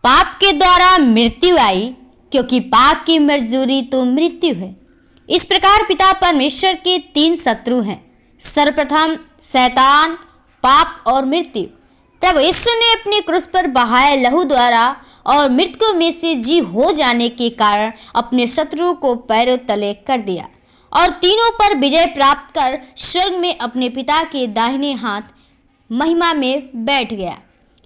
पाप के द्वारा मृत्यु आई, क्योंकि पाप की मजदूरी तो मृत्यु है। इस प्रकार पिता परमेश्वर के तीन शत्रु हैं। सर्वप्रथम शैतान, पाप और मृत्यु। प्रभु यीशु ने अपनी क्रूस पर बहाए लहू द्वारा और मृत्यु में से जी हो जाने के कारण अपने शत्रुओं को पैरों तले कर दिया और तीनों पर विजय प्राप्त कर स्वर्ग में अपने पिता के दाहिने हाथ महिमा में बैठ गया।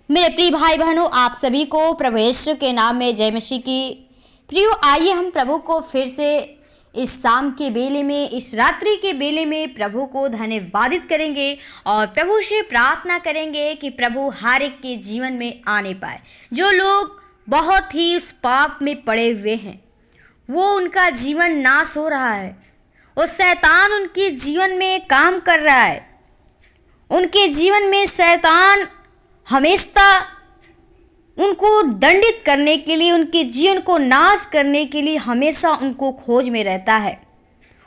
मेरे प्रिय भाई बहनों, आप सभी को प्रभु यीशु के नाम में जय मसीह की। प्रियो, आइए हम प्रभु को फिर से इस शाम के बेले में, इस रात्रि के बेले में प्रभु को धन्यवादित करेंगे और प्रभु से प्रार्थना करेंगे कि प्रभु हर एक के जीवन में आने पाए। जो लोग बहुत ही उस पाप में पड़े हुए हैं, वो उनका जीवन नाश हो रहा है और शैतान उनके जीवन में काम कर रहा है। उनके जीवन में शैतान हमेशा उनको दंडित करने के लिए, उनके जीवन को नाश करने के लिए हमेशा उनको खोज में रहता है।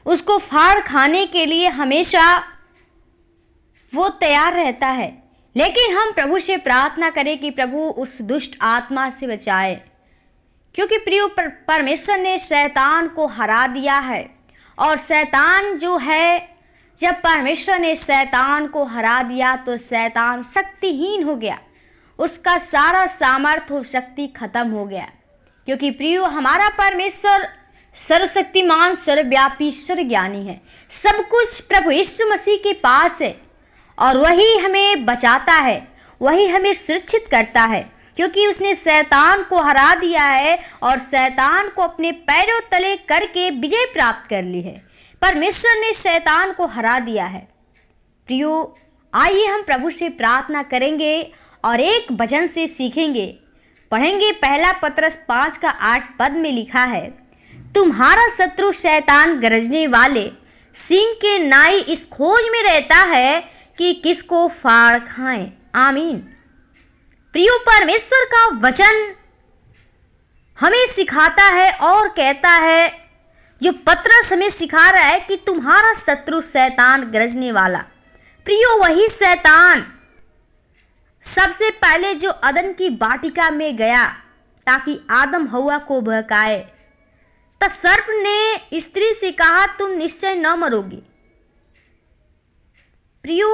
उसको फाड़ खाने के लिए हमेशा वो तैयार रहता है। लेकिन हम प्रभु से प्रार्थना करें कि प्रभु उस दुष्ट आत्मा से बचाए, क्योंकि प्रियो परमेश्वर ने शैतान को हरा दिया है। और शैतान जो है, जब परमेश्वर ने शैतान को हरा दिया तो शैतान शक्तिहीन हो गया, उसका सारा सामर्थ्य और शक्ति खत्म हो गया। क्योंकि प्रियो, हमारा परमेश्वर सर्वशक्तिमान, सर्वव्यापी, सर्वज्ञानी है। सब कुछ प्रभु यीशु मसीह के पास है और वही हमें बचाता है, वही हमें सुरक्षित करता है, क्योंकि उसने शैतान को हरा दिया है और शैतान को अपने पैरों तले करके विजय प्राप्त कर ली है। परमेश्वर ने शैतान को हरा दिया है। प्रियो, आइए हम प्रभु से प्रार्थना करेंगे और एक वचन से सीखेंगे, पढ़ेंगे। पहला पत्रस 5:8 में लिखा है, तुम्हारा शत्रु शैतान गरजने वाले सिंह के नाई इस खोज में रहता है कि किसको फाड़ खाएं। आमीन। प्रियो, परमेश्वर का वचन हमें सिखाता है और कहता है, जो पत्रस हमें सिखा रहा है कि तुम्हारा शत्रु शैतान गरजने वाला। प्रियो, वही शैतान सबसे पहले जो अदन की वाटिका में गया ताकि आदम हव्वा को बहकाए, तब सर्प ने स्त्री से कहा, तुम निश्चय न मरोगे। प्रियो,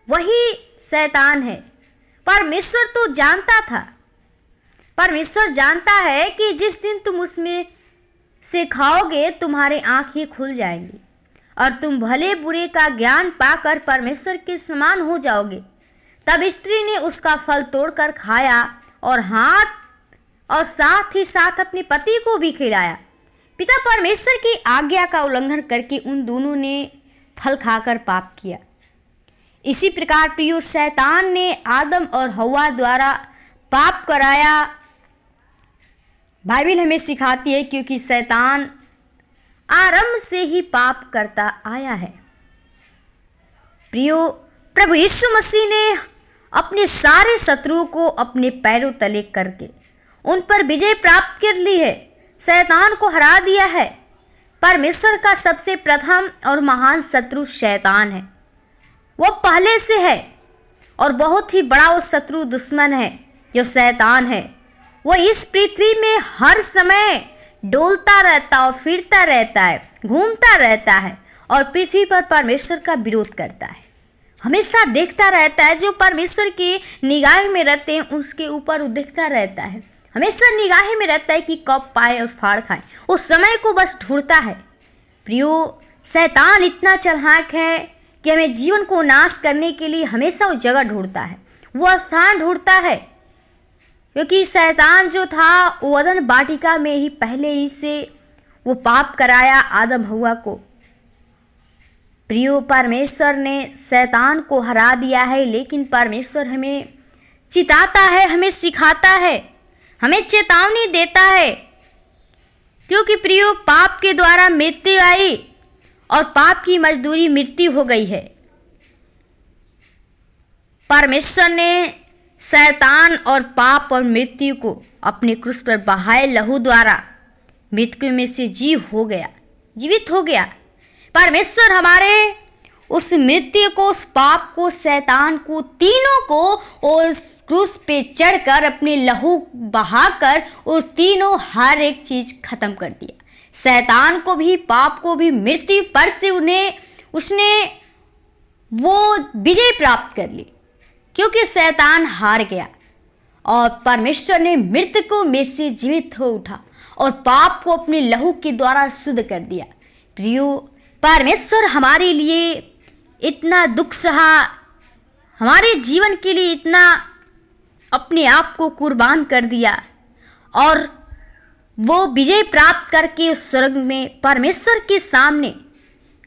वही शैतान है। परमेश्वर तो जानता था, परमेश्वर जानता है कि जिस दिन तुम उसमें से खाओगे तुम्हारे आंखें खुल जाएंगी और तुम भले बुरे का ज्ञान पाकर परमेश्वर के समान हो जाओगे। तब स्त्री ने उसका फल तोड़कर खाया और साथ ही साथ अपने पति को भी खिलाया। पिता परमेश्वर की आज्ञा का उल्लंघन करके उन दोनों ने फल खाकर पाप किया। इसी प्रकार प्रियो, शैतान ने आदम और हव्वा द्वारा पाप कराया। बाइबल हमें सिखाती है, क्योंकि शैतान आरंभ से ही पाप करता आया है। प्रियो, प्रभु यीशु मसीह ने अपने सारे शत्रुओं को अपने पैरों तले करके उन पर विजय प्राप्त कर ली है, शैतान को हरा दिया है। परमेश्वर का सबसे प्रथम और महान शत्रु शैतान है, वो पहले से है और बहुत ही बड़ा वो शत्रु दुश्मन है जो शैतान है। वो इस पृथ्वी में हर समय डोलता रहता और फिरता रहता है, घूमता रहता है और पृथ्वी पर परमेश्वर का विरोध करता है। हमेशा देखता रहता है, जो परमेश्वर की निगाह में रहते हैं उसके ऊपर वो देखता रहता है। हमेशा निगाह में रहता है कि कब पाए और फाड़ खाए, उस समय को बस ढूंढता है। प्रियो, शैतान इतना चालाक है कि हमें जीवन को नाश करने के लिए हमेशा वो जगह ढूंढता है, वो स्थान ढूंढता है। क्योंकि शैतान जो था वो अदन वाटिका में ही पहले ही से वो पाप कराया आदम हव्वा को। प्रियो, परमेश्वर ने शैतान को हरा दिया है, लेकिन परमेश्वर हमें चिताता है, हमें सिखाता है, हमें चेतावनी देता है। क्योंकि प्रियो, पाप के द्वारा मृत्यु आई और पाप की मजदूरी मृत्यु हो गई है। परमेश्वर ने शैतान और पाप और मृत्यु को अपने क्रूस पर बहाए लहू द्वारा मृत्यु में से जीवित हो गया। परमेश्वर हमारे उस मृत्यु को, उस पाप को, शैतान को, तीनों को उस क्रूस पे चढ़कर अपने लहू बहाकर उस तीनों हर एक चीज खत्म कर दिया। शैतान को भी, पाप को भी, मृत्यु पर से उसने वो विजय प्राप्त कर ली, क्योंकि शैतान हार गया और परमेश्वर ने मृतकों में से जीवित हो उठा और पाप को अपने लहू के द्वारा शुद्ध कर दिया। प्रियो, परमेश्वर हमारे लिए इतना दुख सहा, हमारे जीवन के लिए इतना अपने आप को कुर्बान कर दिया और वो विजय प्राप्त करके उस स्वर्ग में परमेश्वर के सामने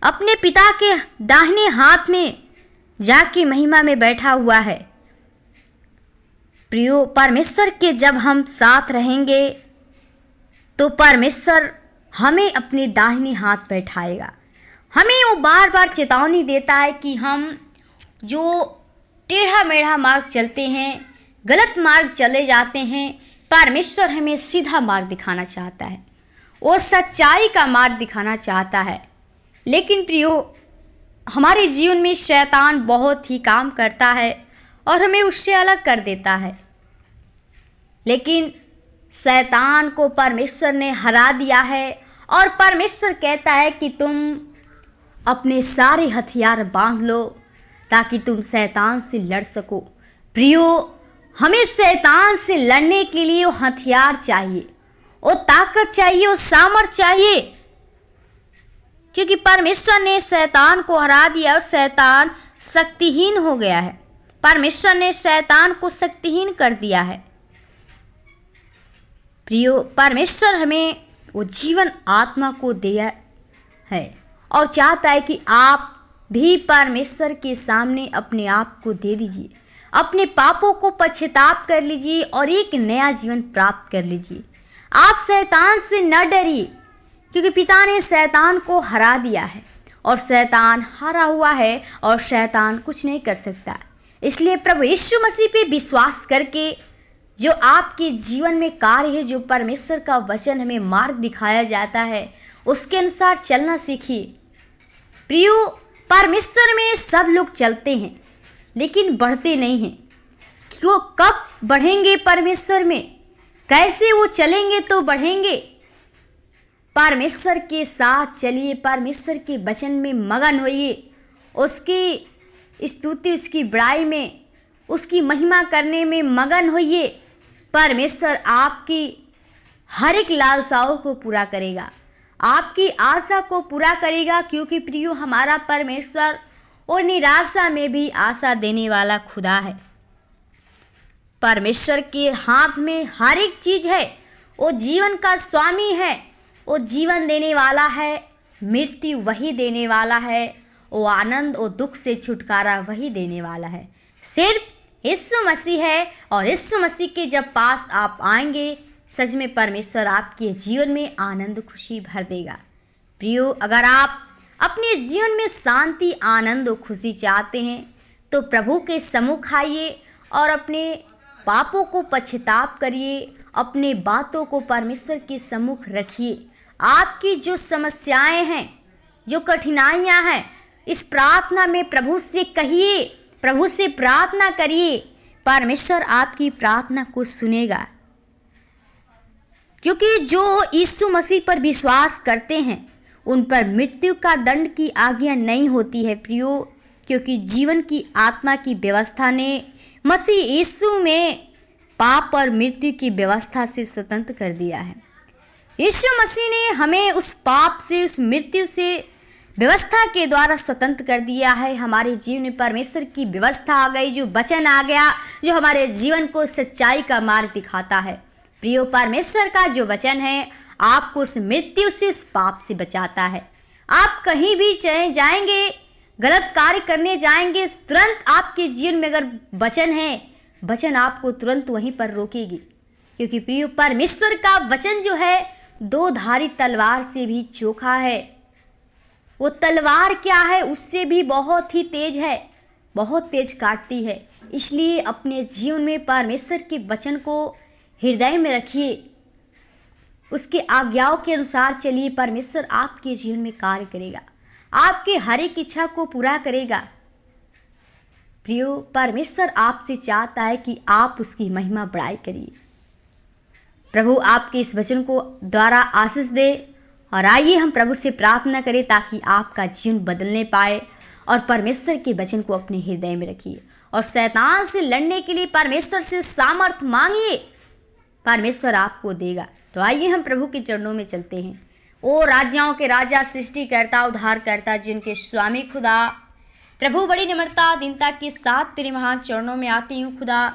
अपने पिता के दाहिने हाथ में जाके महिमा में बैठा हुआ है। प्रियो, परमेश्वर के जब हम साथ रहेंगे तो परमेश्वर हमें अपने दाहिने हाथ बैठाएगा। हमें वो बार बार चेतावनी देता है कि हम जो टेढ़ा मेढ़ा मार्ग चलते हैं, गलत मार्ग चले जाते हैं, परमेश्वर हमें सीधा मार्ग दिखाना चाहता है, वो सच्चाई का मार्ग दिखाना चाहता है। लेकिन प्रियो, हमारे जीवन में शैतान बहुत ही काम करता है और हमें उससे अलग कर देता है। लेकिन शैतान को परमेश्वर ने हरा दिया है और परमेश्वर कहता है कि तुम अपने सारे हथियार बांध लो ताकि तुम शैतान से लड़ सको। प्रियो, हमें शैतान से लड़ने के लिए वो हथियार चाहिए, वो ताकत चाहिए, वो सामर्थ चाहिए, क्योंकि परमेश्वर ने शैतान को हरा दिया और शैतान शक्तिहीन हो गया है। परमेश्वर ने शैतान को शक्तिहीन कर दिया है। प्रियो, परमेश्वर हमें वो जीवन आत्मा को दिया है और चाहता है कि आप भी परमेश्वर के सामने अपने आप को दे दीजिए, अपने पापों को पश्चाताप कर लीजिए और एक नया जीवन प्राप्त कर लीजिए। आप शैतान से न डरिए, क्योंकि पिता ने शैतान को हरा दिया है और शैतान हारा हुआ है और शैतान कुछ नहीं कर सकता। इसलिए प्रभु यीशु मसीह पे विश्वास करके जो आपके जीवन में कार्य है, जो परमेश्वर का वचन हमें मार्ग दिखाया जाता है, उसके अनुसार चलना सीखिए। प्रियो, परमेश्वर में सब लोग चलते हैं लेकिन बढ़ते नहीं हैं। क्यों? कब बढ़ेंगे परमेश्वर में? कैसे वो चलेंगे तो बढ़ेंगे? परमेश्वर के साथ चलिए, परमेश्वर के वचन में मगन होइए, उसकी स्तुति, उसकी बड़ाई में, उसकी महिमा करने में मगन होइए। परमेश्वर आपकी हर एक लालसाओं को पूरा करेगा, आपकी आशा को पूरा करेगा, क्योंकि प्रियो, हमारा परमेश्वर और निराशा में भी आशा देने वाला खुदा है। परमेश्वर के हाथ में हर एक चीज है, वो जीवन का स्वामी है, वो जीवन देने वाला है, मृत्यु वही देने वाला है, वो आनंद और दुख से छुटकारा वही देने वाला है। सिर्फ यीशु मसीह है और यीशु मसीह के जब पास आप आएंगे, सच में परमेश्वर आपके जीवन में आनंद खुशी भर देगा। प्रियो, अगर आप अपने जीवन में शांति, आनंद और खुशी चाहते हैं तो प्रभु के सम्मुख आइए और अपने पापों को पश्चाताप करिए, अपने बातों को परमेश्वर के सम्मुख रखिए। आपकी जो समस्याएं हैं, जो कठिनाइयां हैं, इस प्रार्थना में प्रभु से कहिए, प्रभु से प्रार्थना करिए। परमेश्वर आपकी प्रार्थना को सुनेगा, क्योंकि जो यीशु मसीह पर विश्वास करते हैं उन पर मृत्यु का दंड की आज्ञा नहीं होती है प्रियो, क्योंकि जीवन की आत्मा की व्यवस्था ने मसीह यीशु में पाप और मृत्यु की व्यवस्था से स्वतंत्र कर दिया है। यीशु मसीह ने हमें उस पाप से, उस मृत्यु से व्यवस्था के द्वारा स्वतंत्र कर दिया है। हमारे जीवन में परमेश्वर की व्यवस्था आ गई, जो वचन आ गया, जो हमारे जीवन को सच्चाई का मार्ग दिखाता है। प्रियो, परमेश्वर का जो वचन है आपको उस मृत्यु से, उस पाप से बचाता है। आप कहीं भी चले जाएंगे, गलत कार्य करने जाएंगे, तुरंत आपके जीवन में अगर वचन है, वचन आपको तुरंत वहीं पर रोकेगी, क्योंकि प्रियो, परमेश्वर का वचन जो है दो धारी तलवार से भी चोखा है। वो तलवार क्या है? उससे भी बहुत ही तेज है, बहुत तेज काटती है। इसलिए अपने जीवन में परमेश्वर के वचन को हृदय में रखिए, उसके आज्ञाओं के अनुसार चलिए। परमेश्वर आपके जीवन में कार्य करेगा। आपके हर एक इच्छा को पूरा करेगा। प्रियो, परमेश्वर आपसे चाहता है कि आप उसकी महिमा बढ़ाई करिए। प्रभु आपके इस वचन को द्वारा आशीष दे और आइए हम प्रभु से प्रार्थना करें ताकि आपका जीवन बदलने पाए और परमेश्वर के वचन को अपने हृदय में रखिए और शैतान से लड़ने के लिए परमेश्वर से सामर्थ मांगिए, परमेश्वर आपको देगा। तो आइए हम प्रभु के चरणों में चलते हैं। ओ राजाओं के राजा, सृष्टिकर्ता, उद्धारकर्ता, जिनके स्वामी खुदा, प्रभु बड़ी निम्रता दीनता के साथ तेरे महान चरणों में आती हूँ खुदा।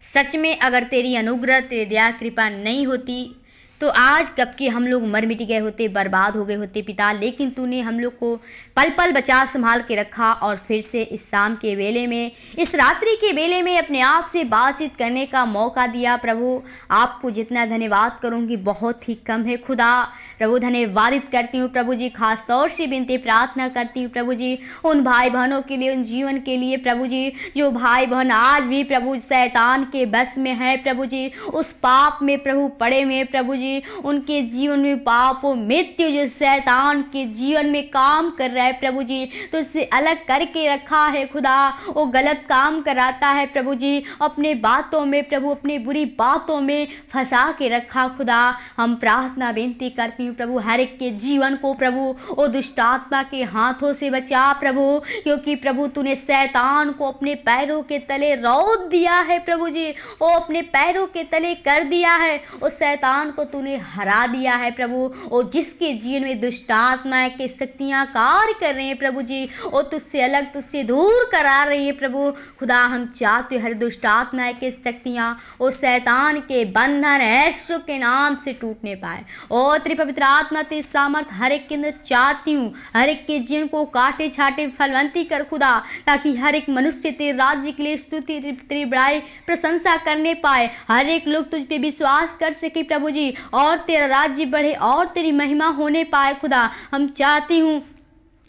सच में अगर तेरी अनुग्रह, तेरी दया कृपा नहीं होती तो आज कब के हम लोग मर मिट गए होते, बर्बाद हो गए होते पिता। लेकिन तूने हम लोग को पल पल बचा संभाल के रखा और फिर से इस शाम के वेले में, इस रात्रि के वेले में अपने आप से बातचीत करने का मौका दिया। प्रभु आपको जितना धन्यवाद करूंगी बहुत ही कम है खुदा। प्रभु धन्यवादित करती हूँ प्रभु जी, खास तौर से विनती प्रार्थना करती हूँ प्रभु जी उन भाई बहनों के लिए, उन जीवन के लिए प्रभु जी, जो भाई बहन आज भी प्रभु शैतान के बस में है प्रभु जी, उस पाप में प्रभु पड़े हुए प्रभु जी, उनके जीवन में पाप और मृत्यु जो शैतान के जीवन में काम कर रहा है प्रभु जी, तो उससे अलग करके रखा है खुदा। वो गलत काम कराता है प्रभु जी, अपने बातों में प्रभु, अपनी बुरी बातों में फंसा के रखा खुदा। हम प्रार्थना बेनती करती हूँ प्रभु, हर एक के जीवन को प्रभु वो दुष्ट आत्मा के हाथों से बचा प्रभु, क्योंकि प्रभु तूने शैतान को अपने पैरों के तले रौंद दिया है प्रभु जी, वो अपने पैरों के तले कर दिया है, उस शैतान को तूने हरा दिया है प्रभु। वो जिसके जीवन में दुष्ट आत्माएं के शक्तियां कार्य कर रही हैं प्रभु जी, वो तुझसे अलग, तुझसे दूर करा रही है प्रभु खुदा। हम चाहते हर दुष्ट आत्माएं के शक्तियां वो शैतान के बंधन यीशु के नाम से टूटने पाए। ओ तेरी पवित्र आत्मा, तेरी सामर्थ हर एक के अंदर चाहती हूँ, हर एक के जीवन को काटे छाटे फलवंती कर खुदा, ताकि हर एक मनुष्य तेरे राज्य के लिए स्तुति, तेरी बड़ाई, प्रशंसा करने पाए। हर एक लोग तुझ पे विश्वास कर सके प्रभु जी और तेरा राज्य बढ़े और तेरी महिमा होने पाए खुदा। हम चाहती हूँ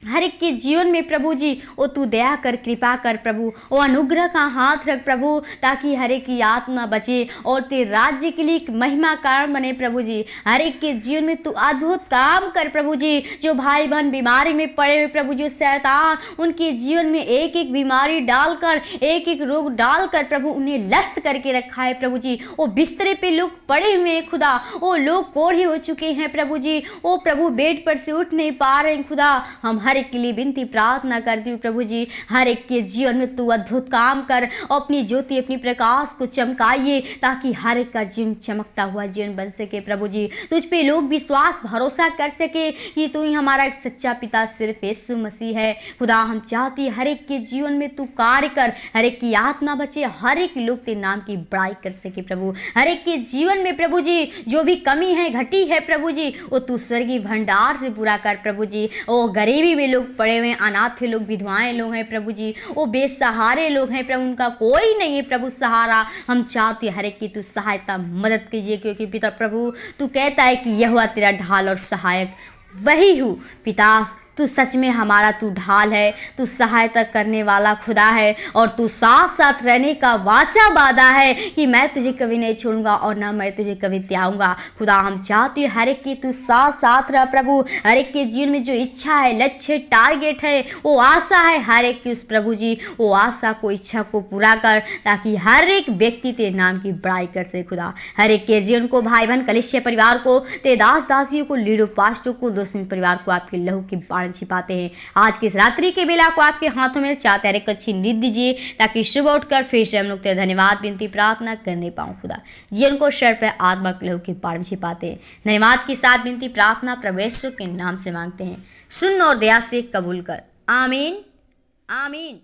हर एक के जीवन में प्रभु जी वो तू दया कर, कृपा कर प्रभु, वो अनुग्रह का हाथ रख प्रभु, ताकि हर एक की आत्मा बचे और तेरे राज्य के लिए एक महिमा कारण बने प्रभु जी। हर एक के जीवन में तू अद्भुत काम कर प्रभु जी। जो भाई बहन बीमारी में पड़े हुए प्रभु जी, शैतान उनके जीवन में एक एक बीमारी डालकर, एक एक रोग डालकर प्रभु उन्हें लस्त करके रखा है प्रभु जी। वो बिस्तरे पे लोग पड़े हुए हैं खुदा, वो लोग कोढ़े हो चुके हैं प्रभु जी, वो प्रभु बेड पर से उठ नहीं पा रहे हैं खुदा। हम हर एक के लिए विनती प्रार्थना करती हूँ प्रभु जी, हर एक के जीवन में तू अद्भुत काम कर, अपनी ज्योति, अपनी प्रकाश को चमकाइए, ताकि हर एक का जीवन चमकता हुआ जीवन बन सके प्रभु जी। तुझ पे लोग विश्वास भरोसा कर सके कि तू ही हमारा एक सच्चा पिता सिर्फ यीशु मसीह है खुदा। हम चाहती हर एक के जीवन में तू कार्य कर, हर एक की आत्मा बचे, हर एक लोग तेरे नाम की बड़ाई कर सके प्रभु। हर एक के जीवन में प्रभु जी जो भी कमी है, घटी है प्रभु जी, वो तू स्वर्गीय भंडार से पूरा कर प्रभु जी। वो गरीबी में लोग पड़े हुए, अनाथ लोग, विधवाएं लोग हैं प्रभु जी, वो बेसहारे लोग हैं प्रभु, उनका कोई नहीं है प्रभु सहारा। हम चाहते हर एक की तू सहायता मदद कीजिए, क्योंकि पिता प्रभु तू कहता है कि यहोवा तेरा ढाल और सहायक वही हूँ पिता। तू सच में हमारा तू ढाल है, तू सहायता करने वाला खुदा है, और तू साथ साथ रहने का वाचा वादा है कि मैं तुझे कभी नहीं छोड़ूंगा और ना मैं तुझे कभी त्यागूंगा खुदा। हम चाहते हैं हर एक की तू साथ साथ रह प्रभु। हर एक के जीवन में जो इच्छा है, लक्ष्य, टारगेट है, वो आशा है, हर एक की उस प्रभु जी वो आशा को, इच्छा को पूरा कर, ताकि हर एक व्यक्ति तेरे नाम की बड़ाई कर सके खुदा। हर एक के जीवन को, भाई बहन, कलीसिया परिवार को, तेरे दास दासियों को, लीडर पास्टरों को, दोस्त परिवार को आपके लहू की बाण छिपाते हैं। आज की इस रात्रि के बेला को आपके हाथों में चाहते हैं, एक अच्छी नींद दीजिए, ताकि सुबह उठकर फिर से हम लोग तेरे धन्यवाद विनती प्रार्थना करने पाऊं खुदा। जीवन को शर पे आत्मा के लहू के बाण छिपाते हैं। धन्यवाद के साथ विनती प्रार्थना प्रभु यीशु के नाम से मांगते हैं, सुन और दया से कबूल कर। आमीन, आमीन।